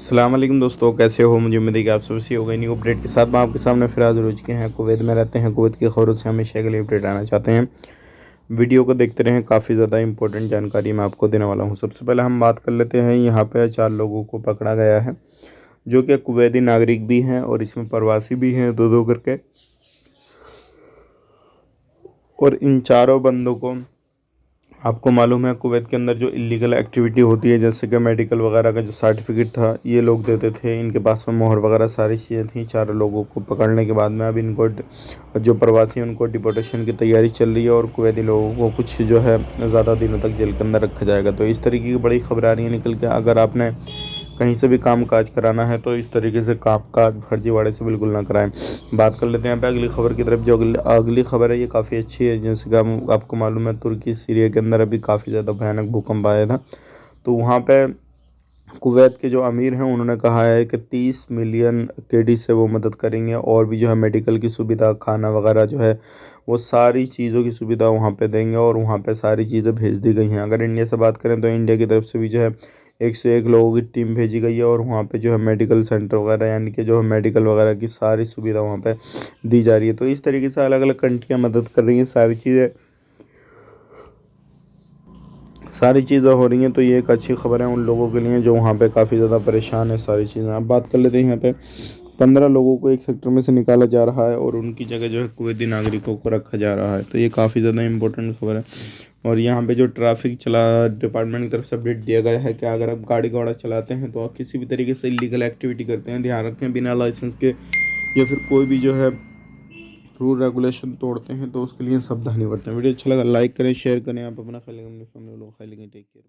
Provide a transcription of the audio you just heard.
अस्सलाम वालेकुम दोस्तों, कैसे हो? मुझे उम्मीद है कि आप सब सही हो गए। न्यू अपडेट के साथ मैं आपके सामने फिर हाजिर हो चुके हैं। कुवैत में रहते हैं, कुवैत की खबरों से हमेशा के लिए अपडेट आना चाहते हैं। वीडियो को देखते रहें, काफ़ी ज़्यादा इंपॉर्टेंट जानकारी मैं आपको देने वाला हूँ। सबसे पहले हम बात कर लेते हैं, यहाँ पे 4 लोगों को पकड़ा गया है जो कि कुवैती नागरिक भी हैं और इसमें प्रवासी भी हैं, दो दो करके। और इन चारों बंदों को, आपको मालूम है, कुवैत के अंदर जो इलीगल एक्टिविटी होती है, जैसे कि मेडिकल वगैरह का जो सर्टिफिकेट था, ये लोग देते थे। इनके पास में मोहर वगैरह सारी चीज़ें थी। चारों लोगों को पकड़ने के बाद में अब इनको जो प्रवासी हैं उनको डिपोटेशन की तैयारी चल रही है और कुवैती लोगों को कुछ जो है ज़्यादा दिनों तक जेल के अंदर रखा जाएगा। तो इस तरीके की बड़ी खबर आ रही है निकल के। अगर आपने कहीं से भी काम काज कराना है तो इस तरीके से काम काज फर्जीवाड़े से बिल्कुल ना कराएं। बात कर लेते हैं यहाँ पे अगली खबर की तरफ। जो अगली खबर है ये काफ़ी अच्छी है। जैसे कि आपको मालूम है, तुर्की सीरिया के अंदर अभी काफ़ी ज़्यादा भयानक भूकंप आया था। तो वहाँ पे कुवैत के जो अमीर हैं उन्होंने कहा है कि 30 मिलियन केडी से वो मदद करेंगे और भी जो है मेडिकल की सुविधा, खाना वगैरह जो है वो सारी चीज़ों की सुविधा वहाँ पे देंगे और वहाँ पे सारी चीज़ें भेज दी गई हैं। अगर इंडिया से बात करें तो इंडिया की तरफ से भी जो है 101 लोगों की टीम भेजी गई है और वहाँ पे जो है मेडिकल सेंटर वगैरह, यानी कि जो है मेडिकल वगैरह की सारी सुविधा वहाँ पे दी जा रही है। तो इस तरीके से अलग अलग कंट्रियाँ मदद कर रही हैं, सारी चीज़ें हो रही हैं। तो ये एक अच्छी खबर है उन लोगों के लिए जो वहाँ पे काफ़ी ज़्यादा परेशान है सारी चीज़ें। अब बात कर लेते हैं, यहाँ पे 15 लोगों को एक सेक्टर में से निकाला जा रहा है और उनकी जगह जो है कुवैती नागरिकों को रखा जा रहा है। तो ये काफ़ी ज़्यादा इंपॉर्टेंट खबर है। और यहाँ पे जो ट्रैफिक चला डिपार्टमेंट की तरफ से अपडेट दिया गया है कि अगर आप गाड़ी घोड़ा चलाते हैं तो आप किसी भी तरीके से इलीगल एक्टिविटी करते हैं, ध्यान रखें, बिना लाइसेंस के या फिर कोई भी जो है रूल रेगुलेशन तोड़ते हैं तो उसके लिए सावधानी बरतें। वीडियो अच्छा लगा लाइक करें, शेयर करें। आप अपना ख्याल रखें, अपनी फैमिली लोग ख्याल रखें। Take care.